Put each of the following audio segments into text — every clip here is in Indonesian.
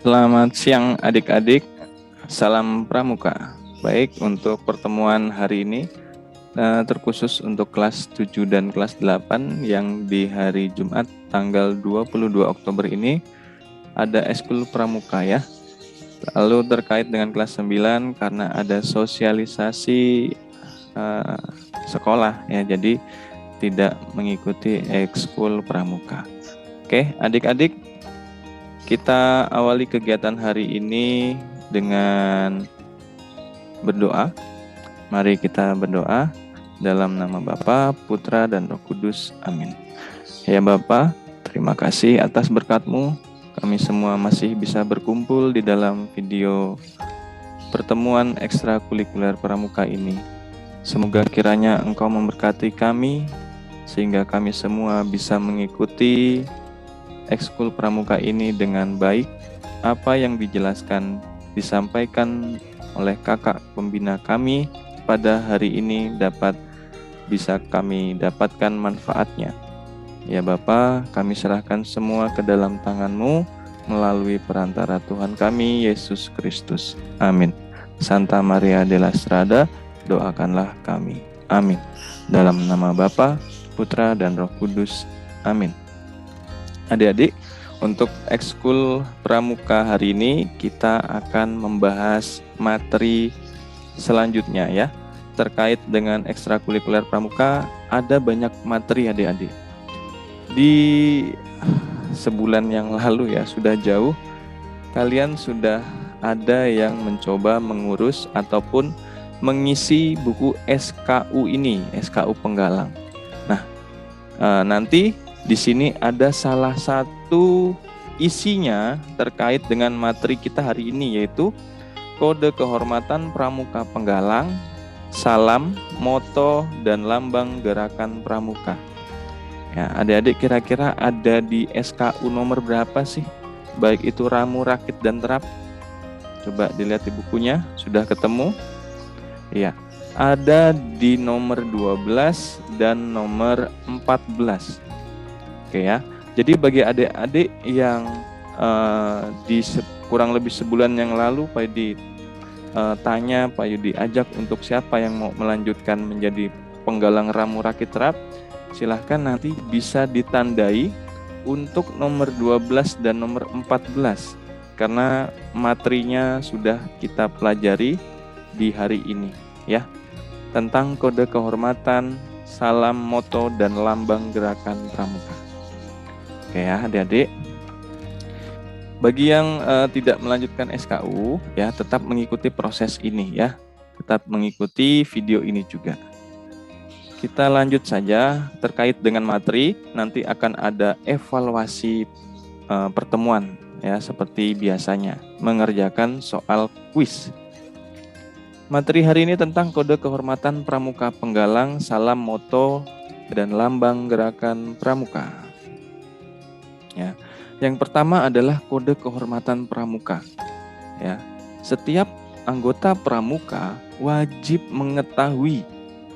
Selamat siang adik-adik, salam pramuka. Baik, untuk pertemuan hari ini terkhusus untuk kelas 7 dan kelas 8 yang di hari Jumat tanggal 22 Oktober ini ada eskul pramuka ya. Lalu terkait dengan kelas 9 karena ada sosialisasi sekolah ya, jadi tidak mengikuti ekskul pramuka. Oke, adik-adik, kita awali kegiatan hari ini dengan berdoa. Mari kita berdoa dalam nama Bapa, Putra, dan Roh Kudus. Amin. Ya Bapa, terima kasih atas berkat-Mu. Kami semua masih bisa berkumpul di dalam video pertemuan ekstrakurikuler pramuka ini. Semoga kiranya Engkau memberkati kami, sehingga kami semua bisa mengikuti ekskul pramuka ini dengan baik. Apa yang dijelaskan, disampaikan oleh kakak pembina kami pada hari ini dapat bisa kami dapatkan manfaatnya. Ya Bapa, kami serahkan semua ke dalam tangan-Mu melalui perantara Tuhan kami, Yesus Kristus. Amin. Santa Maria de la Strada, doakanlah kami. Amin. Dalam nama Bapa, Putra, dan Roh Kudus. Amin. Adik-adik, untuk ekskul pramuka hari ini kita akan membahas materi selanjutnya ya. Terkait dengan ekstrakurikuler pramuka ada banyak materi adik-adik. Di sebulan yang lalu ya, sudah jauh, kalian sudah ada yang mencoba mengurus ataupun mengisi buku SKU ini, SKU Penggalang. Nah, nanti di sini ada salah satu isinya terkait dengan materi kita hari ini, yaitu kode kehormatan pramuka Penggalang, salam, moto, dan lambang gerakan pramuka. Ya, adik-adik kira-kira ada di SKU nomor berapa sih? Baik itu ramu, rakit, dan terap. Coba dilihat di bukunya, sudah ketemu? Iya, ada di nomor 12 dan nomor 14. Oke ya. Jadi bagi adik-adik yang di kurang lebih sebulan yang lalu Pak Yudi tanya, Pak Yudi ajak untuk siapa yang mau melanjutkan menjadi penggalang ramu, rakit, terap, silahkan nanti bisa ditandai untuk nomor 12 dan nomor 14 karena materinya sudah kita pelajari di hari ini ya, tentang kode kehormatan, salam, moto, dan lambang gerakan pramuka. Oke ya adik-adik, bagi yang tidak melanjutkan SKU ya, tetap mengikuti proses ini ya, tetap mengikuti video ini juga. Kita lanjut saja terkait dengan materi. Nanti akan ada evaluasi pertemuan ya, seperti biasanya mengerjakan soal kuis. Materi hari ini tentang kode kehormatan pramuka Penggalang, salam, moto, dan lambang gerakan pramuka. Ya. Yang pertama adalah kode kehormatan pramuka. Ya. Setiap anggota pramuka wajib mengetahui,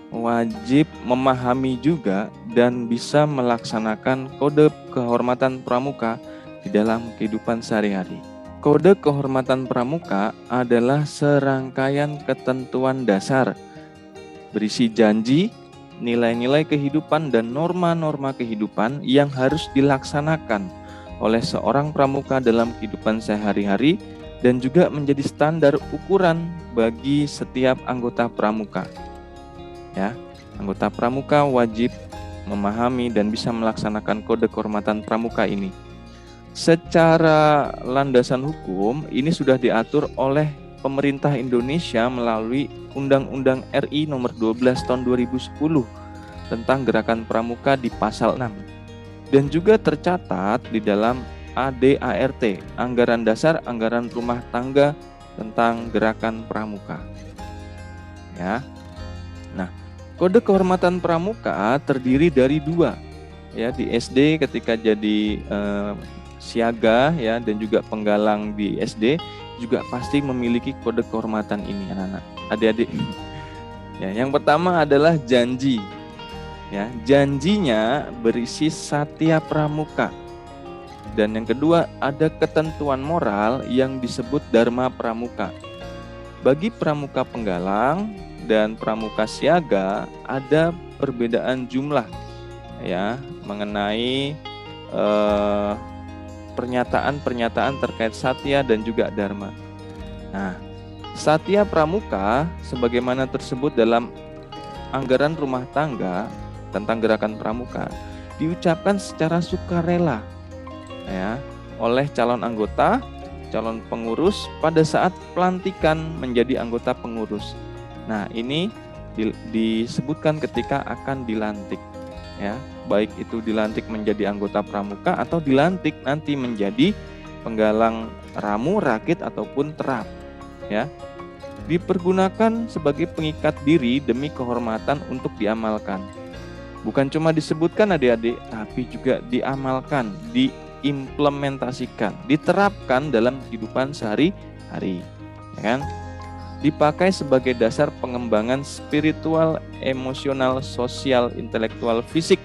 wajib memahami juga dan bisa melaksanakan kode kehormatan pramuka di dalam kehidupan sehari-hari. Kode kehormatan pramuka adalah serangkaian ketentuan dasar berisi janji, nilai-nilai kehidupan, dan norma-norma kehidupan yang harus dilaksanakan oleh seorang pramuka dalam kehidupan sehari-hari dan juga menjadi standar ukuran bagi setiap anggota pramuka. Ya, anggota pramuka wajib memahami dan bisa melaksanakan kode kehormatan pramuka ini. Secara landasan hukum, ini sudah diatur oleh pemerintah Indonesia melalui Undang-Undang RI nomor 12 tahun 2010 tentang gerakan pramuka di pasal 6. Dan juga tercatat di dalam ADART, Anggaran Dasar Anggaran Rumah Tangga tentang gerakan pramuka. Ya. Nah, kode kehormatan pramuka terdiri dari 2. Ya, di SD ketika jadi siaga ya, dan juga penggalang di SD juga pasti memiliki kode kehormatan ini anak-anak, adik-adik. Ya, yang pertama adalah janji. Ya, janjinya berisi satya pramuka. Dan yang kedua, ada ketentuan moral yang disebut Dharma Pramuka. Bagi pramuka penggalang dan pramuka siaga ada perbedaan jumlah ya mengenai pernyataan-pernyataan terkait satya dan juga dharma. Nah, satya pramuka sebagaimana tersebut dalam anggaran rumah tangga tentang gerakan pramuka diucapkan secara sukarela ya oleh calon anggota, calon pengurus pada saat pelantikan menjadi anggota pengurus. Nah, ini disebutkan ketika akan dilantik ya, baik itu dilantik menjadi anggota pramuka atau dilantik nanti menjadi penggalang ramu, rakit ataupun terap ya. Dipergunakan sebagai pengikat diri demi kehormatan untuk diamalkan. Bukan cuma disebutkan adik-adik, tapi juga diamalkan, diimplementasikan, diterapkan dalam kehidupan sehari-hari, ya kan? Dipakai sebagai dasar pengembangan spiritual, emosional, sosial, intelektual, fisik,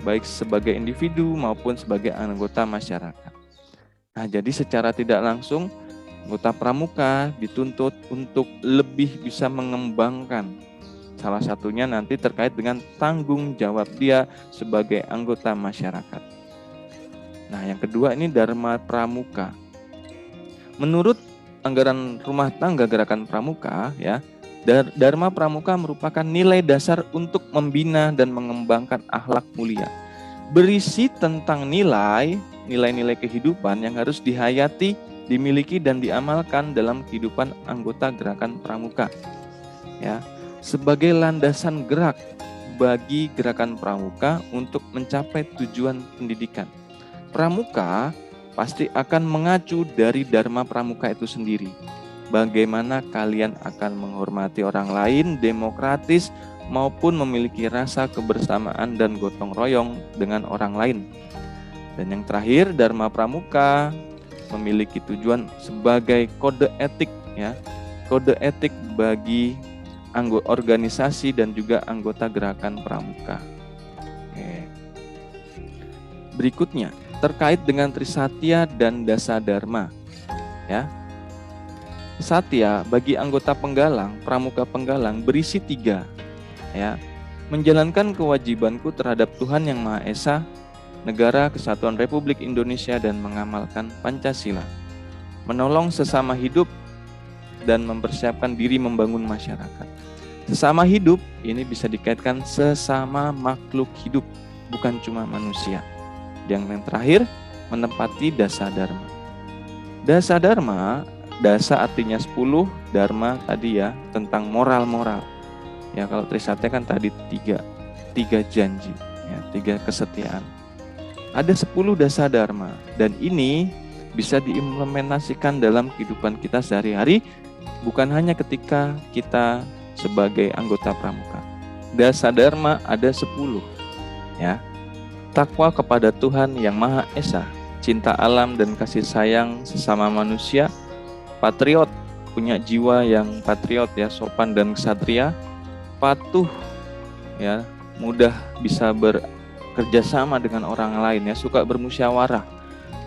baik sebagai individu maupun sebagai anggota masyarakat. Nah, jadi secara tidak langsung anggota pramuka dituntut untuk lebih bisa mengembangkan. Salah satunya nanti terkait dengan tanggung jawab dia sebagai anggota masyarakat. Nah, yang kedua ini Dharma Pramuka. Menurut anggaran rumah tangga gerakan pramuka ya, Dharma Pramuka merupakan nilai dasar untuk membina dan mengembangkan akhlak mulia. Berisi tentang nilai-nilai kehidupan yang harus dihayati, dimiliki dan diamalkan dalam kehidupan anggota gerakan pramuka. Ya, sebagai landasan gerak bagi gerakan pramuka untuk mencapai tujuan pendidikan. Pramuka pasti akan mengacu dari Dharma Pramuka itu sendiri. Bagaimana kalian akan menghormati orang lain, demokratis, maupun memiliki rasa kebersamaan dan gotong royong dengan orang lain. Dan yang terakhir, Dharma Pramuka memiliki tujuan sebagai kode etik ya, kode etik bagi anggota organisasi dan juga anggota gerakan pramuka. Oke. Berikutnya terkait dengan Trisatya dan Dasa Dharma ya. Satya bagi anggota penggalang, pramuka penggalang berisi 3 ya. Menjalankan kewajibanku terhadap Tuhan Yang Maha Esa, Negara Kesatuan Republik Indonesia dan mengamalkan Pancasila. Menolong sesama hidup dan mempersiapkan diri membangun masyarakat. Sesama hidup ini bisa dikaitkan sesama makhluk hidup, bukan cuma manusia. Yang terakhir, menempati Dasa Dharma. Dasa Dharma, Dasa artinya 10, Dharma tadi ya, tentang moral-moral. Ya, kalau Trisatya kan tadi 3 janji, ya, 3 kesetiaan. Ada 10 Dasa Dharma, dan ini bisa diimplementasikan dalam kehidupan kita sehari-hari, bukan hanya ketika kita sebagai anggota pramuka. Dasa Dharma ada 10 ya. Takwa kepada Tuhan Yang Maha Esa, cinta alam dan kasih sayang sesama manusia, patriot, punya jiwa yang patriot ya, sopan dan ksatria, patuh ya, mudah bisa bekerja sama dengan orang lain ya, suka bermusyawarah,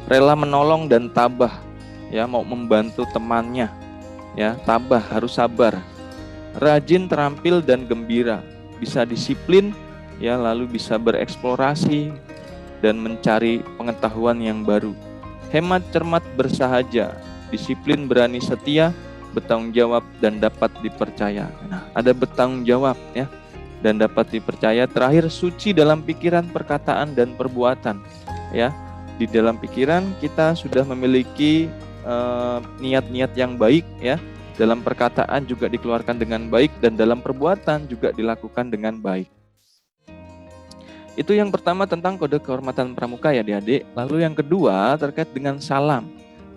rela menolong dan tabah ya, mau membantu temannya ya, tabah, harus sabar, rajin, terampil dan gembira, bisa disiplin ya, lalu bisa bereksplorasi dan mencari pengetahuan yang baru, hemat, cermat, bersahaja, disiplin, berani, setia, bertanggung jawab dan dapat dipercaya. Nah, ada bertanggung jawab ya dan dapat dipercaya. Terakhir, suci dalam pikiran, perkataan dan perbuatan ya. Di dalam pikiran kita sudah memiliki niat-niat yang baik ya. Dalam perkataan juga dikeluarkan dengan baik dan dalam perbuatan juga dilakukan dengan baik. Itu yang pertama tentang kode kehormatan pramuka ya adik-adik. Lalu yang kedua terkait dengan salam.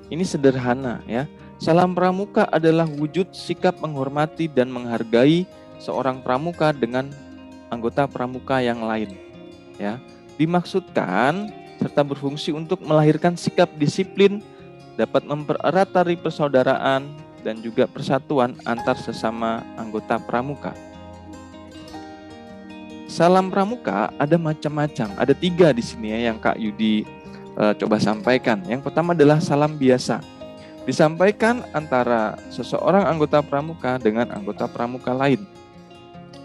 Ini sederhana ya. Salam pramuka adalah wujud sikap menghormati dan menghargai seorang pramuka dengan anggota pramuka yang lain ya. Dimaksudkan serta berfungsi untuk melahirkan sikap disiplin, dapat mempererat tali persaudaraan dan juga persatuan antar sesama anggota pramuka. Salam pramuka ada macam-macam, ada 3 di sini ya yang Kak Yudi coba sampaikan. Yang pertama adalah salam biasa. Disampaikan antara seseorang anggota pramuka dengan anggota pramuka lain.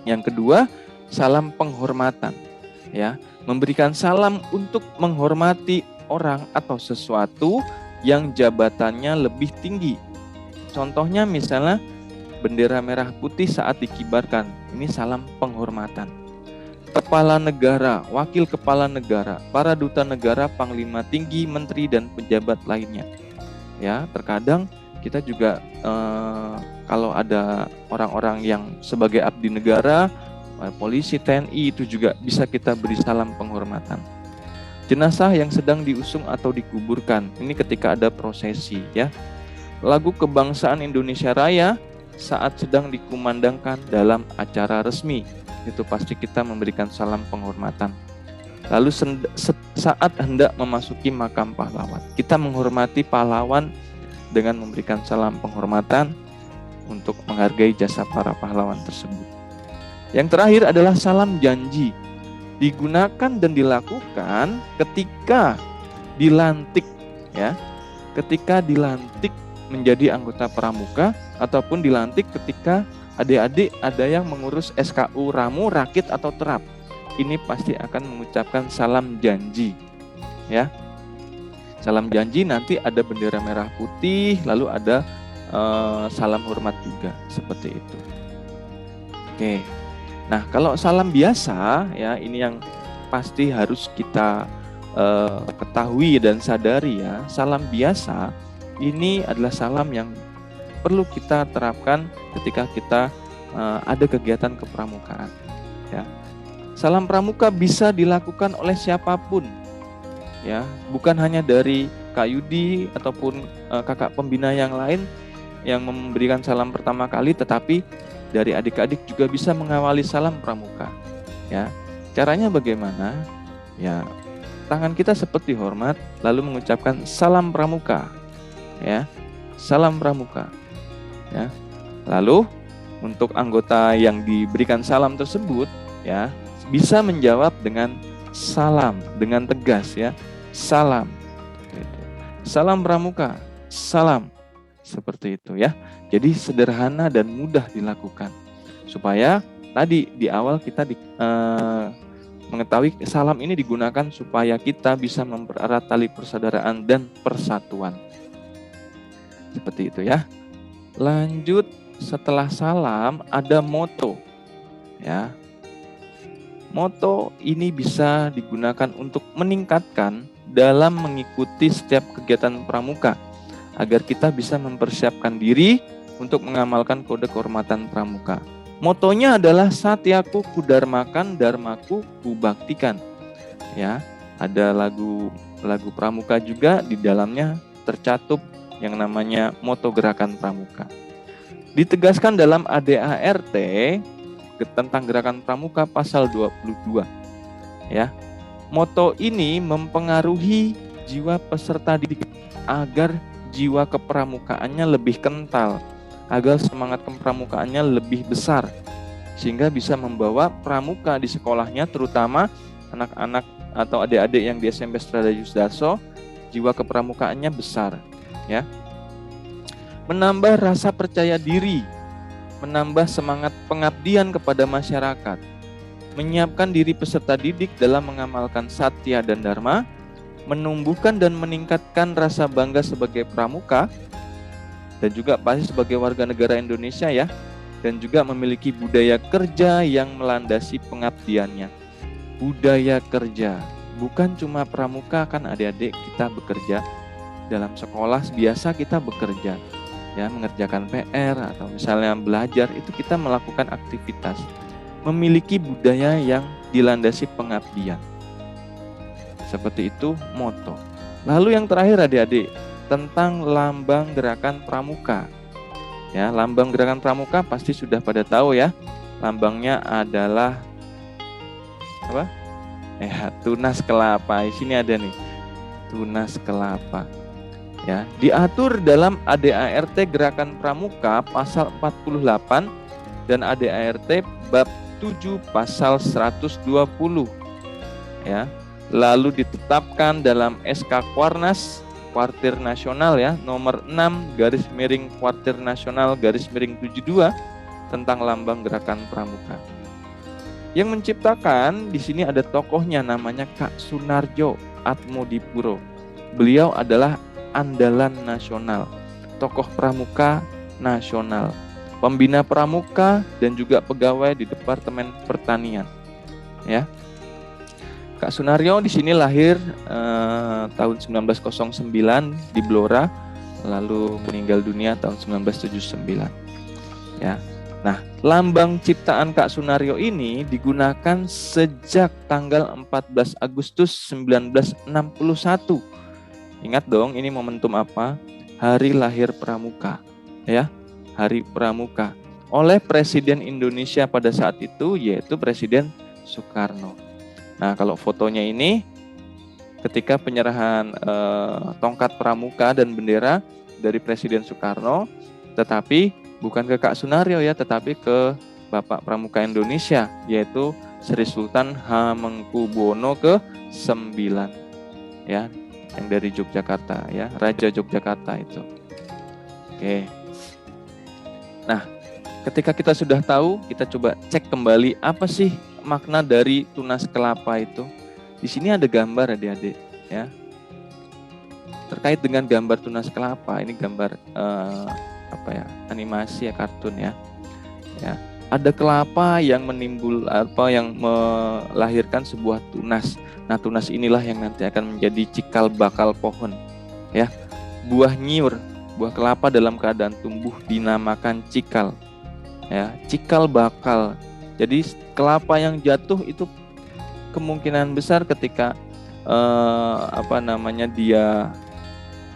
Yang kedua, salam penghormatan. Ya, memberikan salam untuk menghormati orang atau sesuatu yang jabatannya lebih tinggi. Contohnya misalnya bendera merah putih saat dikibarkan. Ini salam penghormatan. Kepala negara, wakil kepala negara, para duta negara, panglima tinggi, menteri, dan pejabat lainnya. Ya, terkadang kita juga kalau ada orang-orang yang sebagai abdi negara, polisi, TNI, itu juga bisa kita beri salam penghormatan. Jenazah yang sedang diusung atau dikuburkan, ini ketika ada prosesi, ya. Lagu kebangsaan Indonesia Raya saat sedang dikumandangkan dalam acara resmi, itu pasti kita memberikan salam penghormatan. Lalu saat hendak memasuki makam pahlawan, kita menghormati pahlawan dengan memberikan salam penghormatan untuk menghargai jasa para pahlawan tersebut. Yang terakhir adalah salam janji. Digunakan dan dilakukan ketika dilantik, ya. Ketika dilantik menjadi anggota pramuka ataupun dilantik ketika adik-adik ada yang mengurus SKU Ramu, Rakit, atau Terap. Ini pasti akan mengucapkan salam janji, ya. Salam janji nanti ada bendera merah putih, lalu ada salam hormat juga, seperti itu. Oke. Nah, kalau salam biasa, ya, ini yang pasti harus kita ketahui dan sadari, ya. Salam biasa ini adalah salam yang perlu kita terapkan ketika kita ada kegiatan kepramukaan, ya. Salam pramuka bisa dilakukan oleh siapapun, ya, bukan hanya dari Kak Yudi ataupun kakak pembina yang lain yang memberikan salam pertama kali, tetapi dari adik-adik juga bisa mengawali salam pramuka, ya. Caranya bagaimana? Ya, tangan kita seperti hormat, lalu mengucapkan salam pramuka, ya, salam pramuka, ya. Lalu untuk anggota yang diberikan salam tersebut, ya, bisa menjawab dengan salam, dengan tegas, ya, salam, salam pramuka, salam, seperti itu, ya. Jadi sederhana dan mudah dilakukan supaya tadi di awal kita mengetahui salam ini digunakan supaya kita bisa mempererat tali persaudaraan dan persatuan. Seperti itu, ya. Lanjut, setelah salam ada moto, ya. Moto ini bisa digunakan untuk meningkatkan dalam mengikuti setiap kegiatan pramuka agar kita bisa mempersiapkan diri untuk mengamalkan kode kehormatan pramuka. Motonya adalah Satyaku Kudarmakan, Dharmaku Kubaktikan. Ya, ada lagu pramuka juga di dalamnya tercatup yang namanya moto gerakan pramuka. Ditegaskan dalam ADART tentang gerakan pramuka pasal 22. Ya. Moto ini mempengaruhi jiwa peserta didik agar jiwa kepramukaannya lebih kental, agar semangat kepramukaannya lebih besar, sehingga bisa membawa pramuka di sekolahnya, terutama anak-anak atau adik-adik yang di SMP Strada Yusdarso, jiwa kepramukaannya besar, ya. Menambah rasa percaya diri, menambah semangat pengabdian kepada masyarakat, menyiapkan diri peserta didik dalam mengamalkan satya dan dharma, menumbuhkan dan meningkatkan rasa bangga sebagai pramuka, dan juga pasti sebagai warga negara Indonesia, ya, dan juga memiliki budaya kerja yang melandasi pengabdiannya. Budaya kerja, bukan cuma pramuka, kan adik-adik kita bekerja dalam sekolah, biasa kita bekerja, ya, mengerjakan PR atau misalnya belajar, itu kita melakukan aktivitas, memiliki budaya yang dilandasi pengabdian. Seperti itu moto. Lalu yang terakhir adik-adik, tentang lambang gerakan pramuka. Ya, lambang gerakan pramuka pasti sudah pada tahu, ya. Lambangnya adalah apa? Tunas kelapa. Di sini ada nih, tunas kelapa. Ya, diatur dalam ADART gerakan pramuka pasal 48 dan ADART bab 7 pasal 120. Ya. lalu ditetapkan dalam SK Kuarnas Kuartir Nasional ya, nomor 6 garis miring Kuartir Nasional garis miring 72 tentang lambang gerakan pramuka. Yang menciptakan di sini ada tokohnya namanya Kak Sunarjo Atmodipuro. Beliau adalah andalan nasional, tokoh pramuka nasional, pembina pramuka dan juga pegawai di Departemen Pertanian. Ya. Kak Sunarjo di sini lahir tahun 1909 di Blora, lalu meninggal dunia tahun 1979. Ya. Nah, lambang ciptaan Kak Sunarjo ini digunakan sejak tanggal 14 Agustus 1961. Ingat dong, ini momentum apa? Hari lahir pramuka, ya, Hari Pramuka oleh Presiden Indonesia pada saat itu, yaitu Presiden Soekarno. Nah, kalau fotonya ini ketika penyerahan tongkat pramuka dan bendera dari Presiden Soekarno, tetapi bukan ke Kak Sunarjo ya, tetapi ke Bapak Pramuka Indonesia, yaitu Sri Sultan Hamengkubuwono ke-9, ya, yang dari Yogyakarta ya, Raja Yogyakarta itu. Oke. Nah, ketika kita sudah tahu, kita coba cek kembali apa sih makna dari tunas kelapa itu. Di sini ada gambar adik-adik ya. Terkait dengan gambar tunas kelapa, ini gambar animasi ya, kartun ya. Ya. Ada kelapa yang yang melahirkan sebuah tunas. Nah, tunas inilah yang nanti akan menjadi cikal bakal pohon. Ya. Buah nyiur, buah kelapa dalam keadaan tumbuh dinamakan cikal. Ya, cikal bakal. Jadi kelapa yang jatuh itu kemungkinan besar ketika dia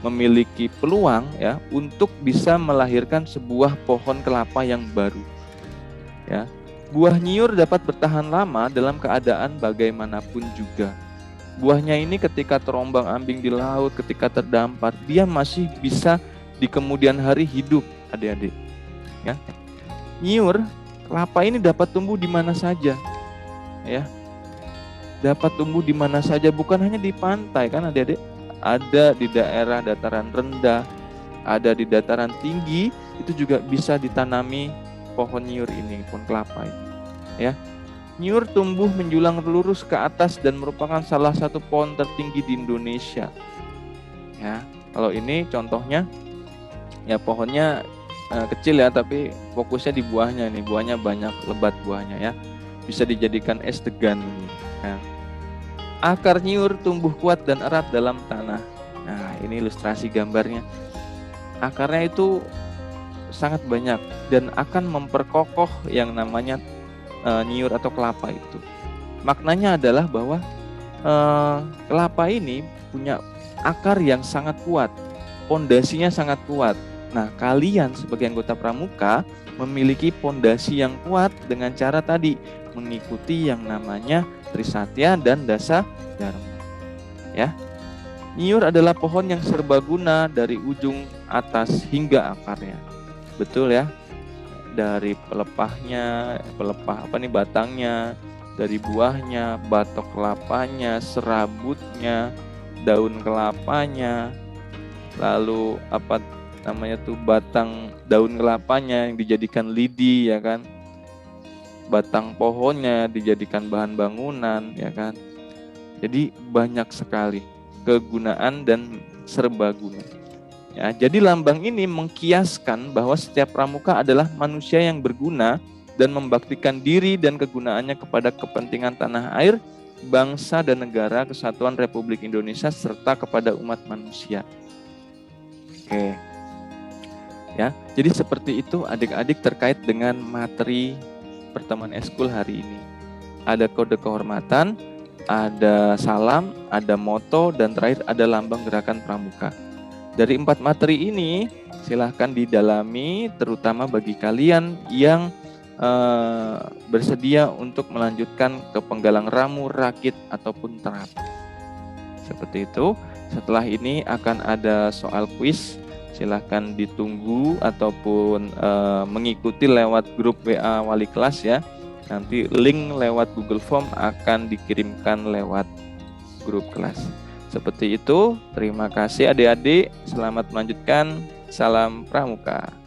memiliki peluang ya untuk bisa melahirkan sebuah pohon kelapa yang baru. Ya. Buah nyiur dapat bertahan lama dalam keadaan bagaimanapun juga. Buahnya ini ketika terombang-ambing di laut, ketika terdampar, dia masih bisa di kemudian hari hidup, adik-adik. Ya. Nyiur, kelapa ini dapat tumbuh di mana saja. Ya. Dapat tumbuh di mana saja, bukan hanya di pantai kan adik-adik. Ada di daerah dataran rendah, ada di dataran tinggi, itu juga bisa ditanami pohon nyiur ini, pohon kelapa ini. Ya. Nyiur tumbuh menjulang lurus ke atas dan merupakan salah satu pohon tertinggi di Indonesia. Ya, kalau ini contohnya ya pohonnya kecil ya, tapi fokusnya di buahnya nih. Buahnya banyak, lebat buahnya ya. Bisa dijadikan es degan. Ya. Akar nyiur tumbuh kuat dan erat dalam tanah. Nah, ini ilustrasi gambarnya. Akarnya itu sangat banyak dan akan memperkokoh yang namanya nyiur atau kelapa itu. Maknanya adalah bahwa kelapa ini punya akar yang sangat kuat, pondasinya sangat kuat. Nah, kalian sebagai anggota pramuka memiliki pondasi yang kuat dengan cara tadi mengikuti yang namanya Trisatya dan Dasa Dharma. Ya. Nyiur adalah pohon yang serbaguna dari ujung atas hingga akarnya. Betul ya? Dari batangnya, dari buahnya, batok kelapanya, serabutnya, daun kelapanya, lalu batang daun kelapanya yang dijadikan lidi ya kan, batang pohonnya dijadikan bahan bangunan ya kan. Jadi banyak sekali kegunaan dan serbaguna. Ya, jadi lambang ini mengkiaskan bahwa setiap pramuka adalah manusia yang berguna dan membaktikan diri dan kegunaannya kepada kepentingan tanah air, bangsa dan negara kesatuan Republik Indonesia serta kepada umat manusia. Oke. Ya, jadi seperti itu adik-adik terkait dengan materi pertemuan eskul hari ini. Ada kode kehormatan, ada salam, ada moto, dan terakhir ada lambang gerakan pramuka. Dari 4 materi ini silahkan didalami, terutama bagi kalian yang bersedia untuk melanjutkan ke penggalang ramu, rakit, ataupun terapi. Seperti itu. Setelah ini akan ada soal kuis. Silahkan ditunggu ataupun mengikuti lewat grup WA wali kelas ya. Nanti link lewat Google Form akan dikirimkan lewat grup kelas. Seperti itu, terima kasih adik-adik. Selamat melanjutkan. Salam Pramuka.